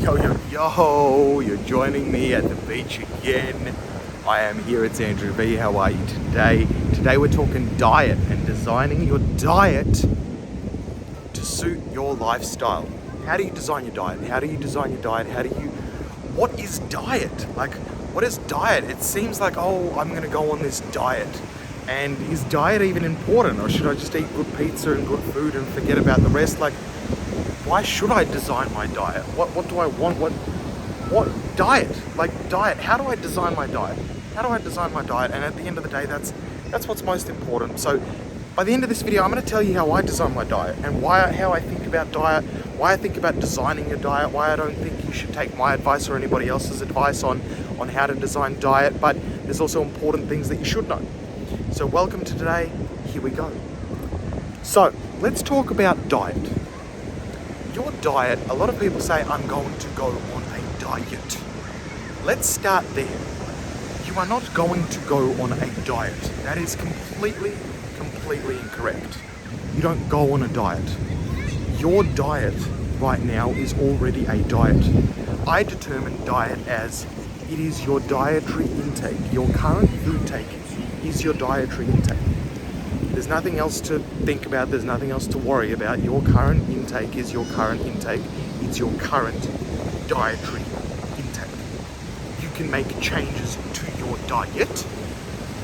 Yo, yo, yo, you're joining me at the beach again. I am here, it's Andrew V. How are you today? Today we're talking diet and designing your diet to suit your lifestyle. How do you design your diet? What is diet? Like, what is diet? It seems like, oh, I'm gonna go on this diet. And is diet even important? Or should I just eat good pizza and good food and forget about the rest? Like, why should I design my diet? What do I want? What diet? Like diet, how do I design my diet? And at the end of the day, that's what's most important. So by the end of this video, I'm gonna tell you how I design my diet and how I think about diet, why I think about designing your diet, why I don't think you should take my advice or anybody else's advice on how to design diet, but there's also important things that you should know. So welcome to today, here we go. So let's talk about diet. Your diet, a lot of people say, I'm going to go on a diet. Let's start there. You are not going to go on a diet. That is completely incorrect. You don't go on a diet. Your diet right now is already a diet. I determine diet as it is your dietary intake. Your current food take is your dietary intake. There's nothing else to think about. There's nothing else to worry about. Your current intake is your current intake. It's your current dietary intake. You can make changes to your diet,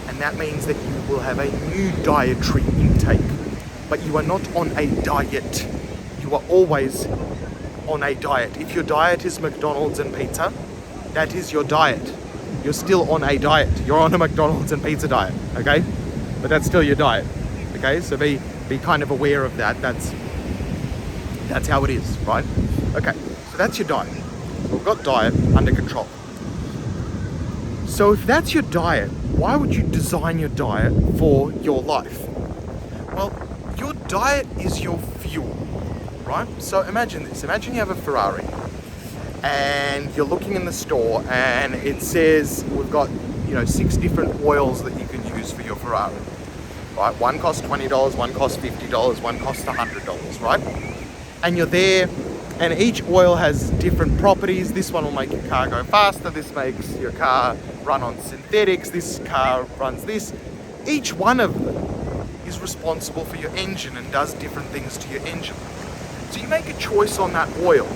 and that means that you will have a new dietary intake. But you are not on a diet. You are always on a diet. If your diet is McDonald's and pizza, that is your diet. You're still on a diet. You're on a McDonald's and pizza diet, okay? But that's still your diet, okay? So be kind of aware of that. That's how it is, right? Okay, so that's your diet. We've got diet under control. So if that's your diet, why would you design your diet for your life? Well, your diet is your fuel, right? So imagine this. Imagine you have a Ferrari and you're looking in the store and it says we've got 6 different oils that you can use for your Ferrari, right? One costs $20, one costs $50, one costs $100, right? And you're there and each oil has different properties. This one will make your car go faster, this makes your car run on synthetics, this car runs this. Each one of them is responsible for your engine and does different things to your engine. So you make a choice on that oil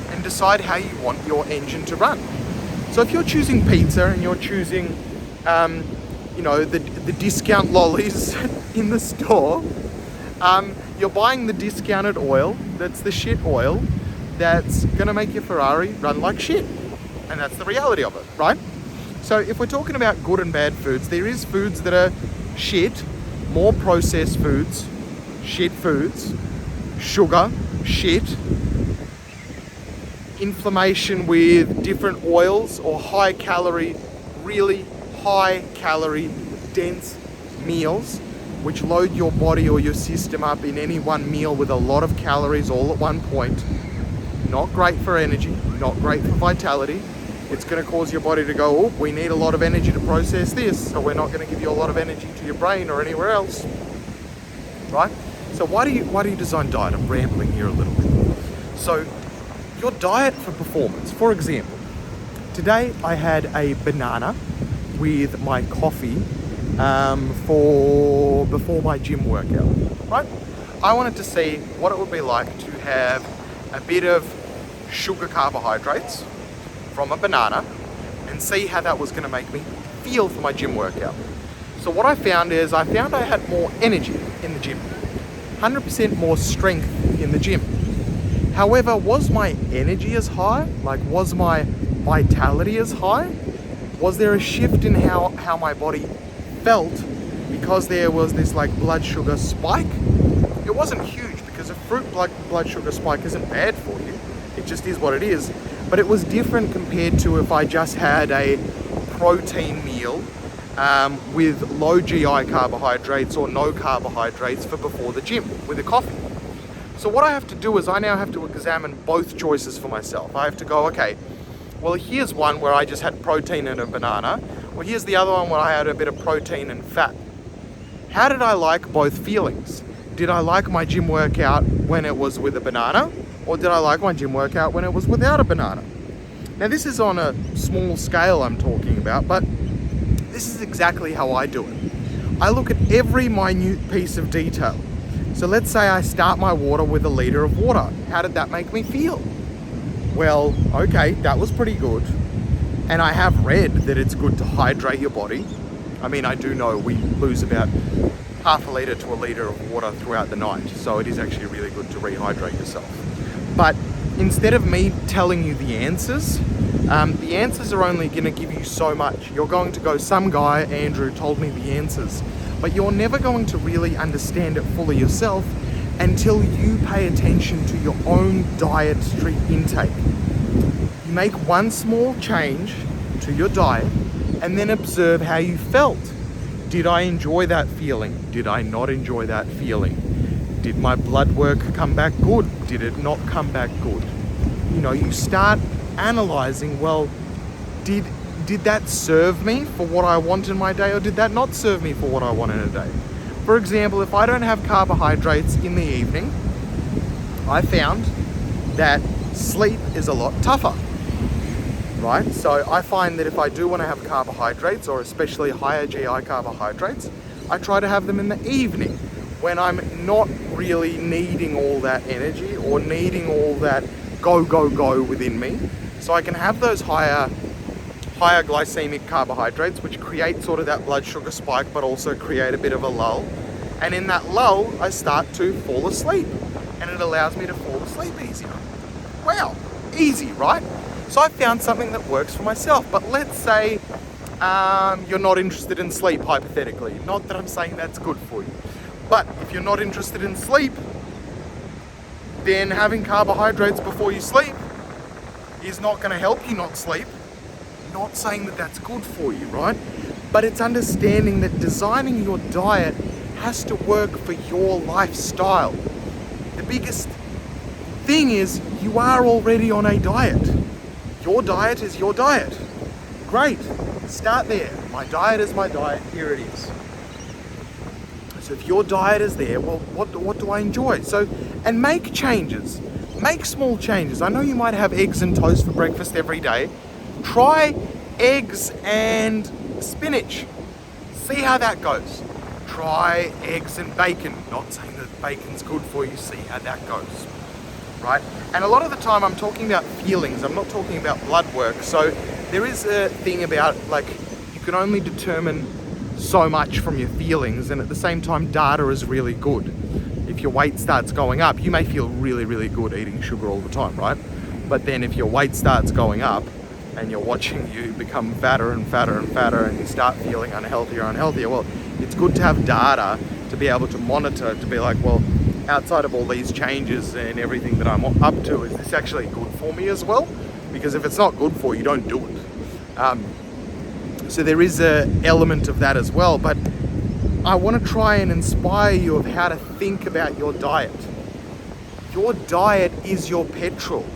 and decide how you want your engine to run. So if you're choosing pizza and you're choosing, the discount lollies in the store, you're buying the discounted oil, that's the shit oil, that's gonna make your Ferrari run like shit. And that's the reality of it, right? So if we're talking about good and bad foods, there is foods that are shit, more processed foods, shit foods, sugar, shit, inflammation with different oils or high calorie, really high calorie, dense meals, which load your body or your system up in any one meal with a lot of calories all at one point. Not great for energy, not great for vitality. It's going to cause your body to go, oh, we need a lot of energy to process this, so we're not going to give you a lot of energy to your brain or anywhere else, right? So why do you design diet? I'm rambling here a little bit. So your diet for performance. For example, today I had a banana with my coffee before my gym workout, right? I wanted to see what it would be like to have a bit of sugar carbohydrates from a banana and see how that was going to make me feel for my gym workout. So what I found I had more energy in the gym, 100% more strength in the gym. However, was my energy as high? Like, was my vitality as high? Was there a shift in how my body felt because there was this blood sugar spike? It wasn't huge because a fruit blood sugar spike isn't bad for you. It just is what it is. But it was different compared to if I just had a protein meal with low GI carbohydrates or no carbohydrates for before the gym with a coffee. So what I have to do is I now have to examine both choices for myself. I have to go, okay, well, here's one where I just had protein and a banana. Well, here's the other one where I had a bit of protein and fat. How did I like both feelings? Did I like my gym workout when it was with a banana? Or did I like my gym workout when it was without a banana? Now this is on a small scale I'm talking about, but this is exactly how I do it. I look at every minute piece of detail. So let's say I start my water with a liter of water. How did that make me feel? Well, okay, that was pretty good. And I have read that it's good to hydrate your body. I mean, I do know we lose about half a liter to a liter of water throughout the night. So it is actually really good to rehydrate yourself. But instead of me telling you the answers are only going to give you so much. You're going to go, some guy, Andrew, told me the answers. But you're never going to really understand it fully yourself until you pay attention to your own diet intake. You make one small change to your diet and then observe how you felt. Did I enjoy that feeling? Did I not enjoy that feeling? Did my blood work come back good? Did it not come back good? You know, you start analyzing, well, did that serve me for what I want in my day, or did that not serve me for what I want in a day? For example, if I don't have carbohydrates in the evening, I found that sleep is a lot tougher, right? So I find that if I do want to have carbohydrates, or especially higher GI carbohydrates, I try to have them in the evening when I'm not really needing all that energy or needing all that go within me. So I can have those higher glycemic carbohydrates, which create sort of that blood sugar spike, but also create a bit of a lull. And in that lull, I start to fall asleep, and it allows me to fall asleep easier. Wow, easy, right? So I found something that works for myself. But let's say you're not interested in sleep, hypothetically. Not that I'm saying that's good for you. But if you're not interested in sleep, then having carbohydrates before you sleep is not going to help you not sleep. Not saying that that's good for you, right? But it's understanding that designing your diet has to work for your lifestyle. The biggest thing is you are already on a diet. Your diet is your diet. Great, start there. My diet is my diet, here it is. So if your diet is there, well, what do I enjoy? So, and make changes. Make small changes. I know you might have eggs and toast for breakfast every day. Try eggs and spinach. See how that goes. Try eggs and bacon. Not saying that bacon's good for you. See how that goes. Right? And a lot of the time I'm talking about feelings. I'm not talking about blood work. So there is a thing about, like, you can only determine so much from your feelings, and at the same time data is really good. If your weight starts going up, you may feel really, really good eating sugar all the time, right? But then if your weight starts going up and you're watching you become fatter and fatter and fatter and you start feeling unhealthier and unhealthier, well, it's good to have data to be able to monitor, to be like, well, outside of all these changes and everything that I'm up to, is this actually good for me as well? Because if it's not good for you, don't do it. So there is an element of that as well, but I want to try and inspire you of how to think about your diet. Your diet is your petrol.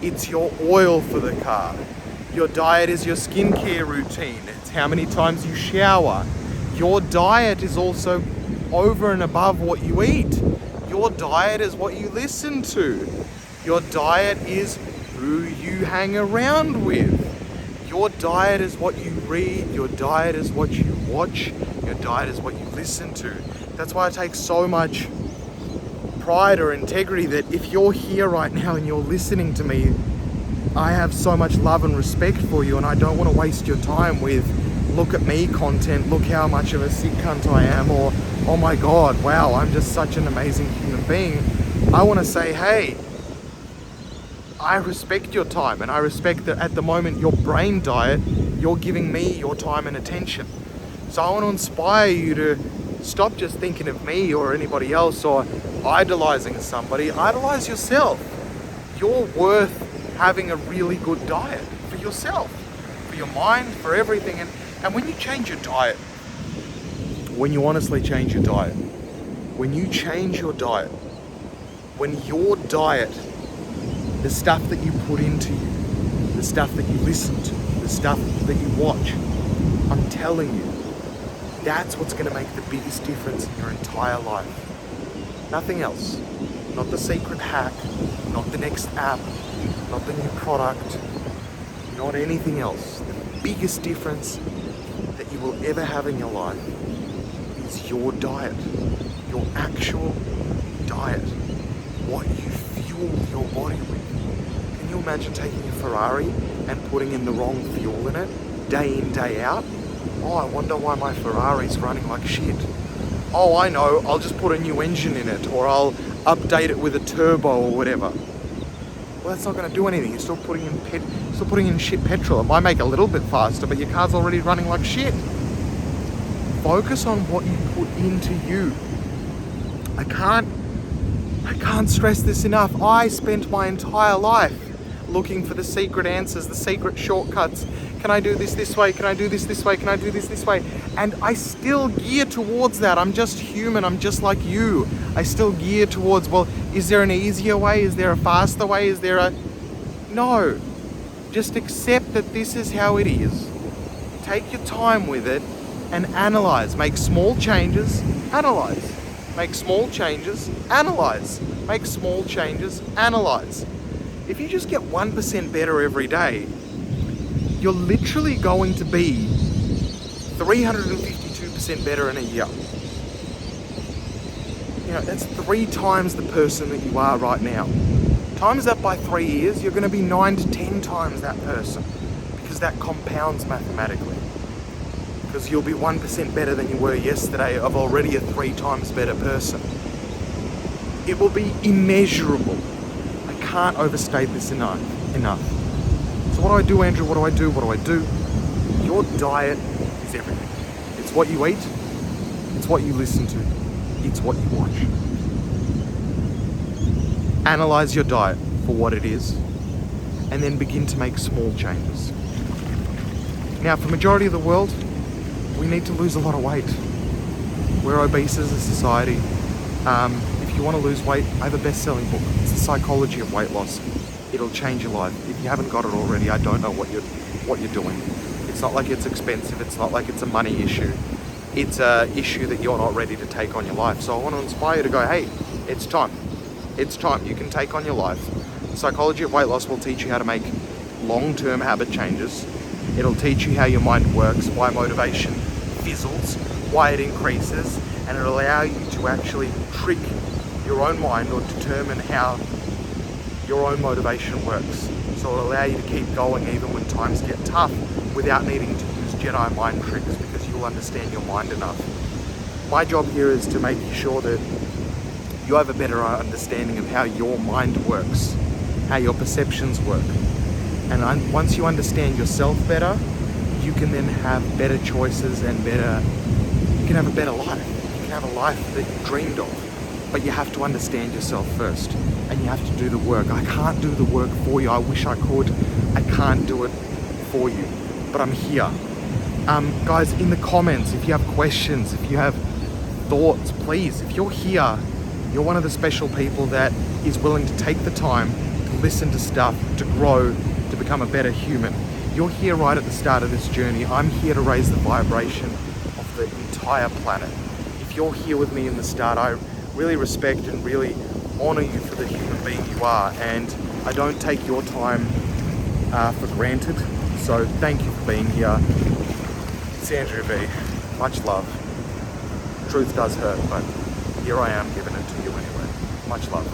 It's your oil for the car. Your diet is your skincare routine. It's how many times you shower. Your diet is also over and above what you eat. Your diet is what you listen to. Your diet is who you hang around with. Your diet is what you read. Your diet is what you watch. Your diet is what you listen to. That's why I take so much pride or integrity that if you're here right now and you're listening to me, I have so much love and respect for you, and I don't want to waste your time with look at me content, look how much of a sick cunt I am, or oh my god, wow, I'm just such an amazing human being. I want to say, hey, I respect your time, and I respect that at the moment your brain diet, you're giving me your time and attention. So I want to inspire you to stop just thinking of me or anybody else or idolizing somebody. Idolize yourself. You're worth having a really good diet for yourself, for your mind, for everything. And when you change your diet, when you honestly change your diet, when you change your diet, when your diet, the stuff that you put into you, the stuff that you listen to, the stuff that you watch, I'm telling you, that's what's going to make the biggest difference in your entire life. Nothing else. Not the secret hack, not the next app, not the new product, not anything else. The biggest difference that you will ever have in your life is your diet, your actual diet, what you fuel your body with. Can you imagine taking a Ferrari and putting in the wrong fuel in it, day in, day out? Oh, I wonder why my Ferrari's running like shit. Oh, I know, I'll just put a new engine in it, or I'll update it with a turbo or whatever. Well, that's not going to do anything. You're still putting in shit petrol. It might make it a little bit faster, but your car's already running like shit. Focus on what you put into you. I can't stress this enough. I spent my entire life looking for the secret answers, the secret shortcuts. Can I do this way? Can I do this way? Can I do this way? And I still gear towards that. I'm just human. I'm just like you. I still gear towards, well, is there an easier way? Is there a faster way? Is there a... No. Just accept that this is how it is. Take your time with it and analyze. Make small changes, analyze. Make small changes, analyze. Make small changes, analyze. If you just get 1% better every day, you're literally going to be 352% better in a year. You know, that's 3 times the person that you are right now. Times that by 3 years, you're going to be 9 to 10 times that person, because that compounds mathematically. Because you'll be 1% better than you were yesterday of already a 3 times better person. It will be immeasurable. I can't overstate this enough. So what do I do, Andrew? What do I do? What do I do? Your diet is everything. It's what you eat. It's what you listen to. It's what you watch. Analyze your diet for what it is, and then begin to make small changes. Now, for the majority of the world, we need to lose a lot of weight. We're obese as a society. If you want to lose weight, I have a best-selling book. It's The Psychology of Weight Loss. It'll change your life. If you haven't got it already, I don't know what you're doing. It's not like it's expensive. It's not like it's a money issue. It's an issue that you're not ready to take on your life. So I want to inspire you to go, hey, it's time. It's time. You can take on your life. The Psychology of Weight Loss will teach you how to make long-term habit changes. It'll teach you how your mind works, why motivation fizzles, why it increases, and it'll allow you to actually trick your own mind or determine how your own motivation works. So it'll allow you to keep going even when times get tough without needing to use Jedi mind tricks, because you'll understand your mind enough. My job here is to make sure that you have a better understanding of how your mind works, how your perceptions work. And once you understand yourself better, you can then have better choices and you can have a better life. You can have a life that you dreamed of. But you have to understand yourself first, and you have to do the work. I can't do the work for you. I wish I could. I can't do it for you, but I'm here. Guys, in the comments, if you have questions, if you have thoughts, please, if you're here, you're one of the special people that is willing to take the time to listen to stuff, to grow, to become a better human. You're here right at the start of this journey. I'm here to raise the vibration of the entire planet. If you're here with me in the start, I really respect and really honor you for the human being you are, and I don't take your time for granted. So thank you for being here. It's Andrew V. Much love. Truth does hurt, but here I am giving it to you anyway. Much love.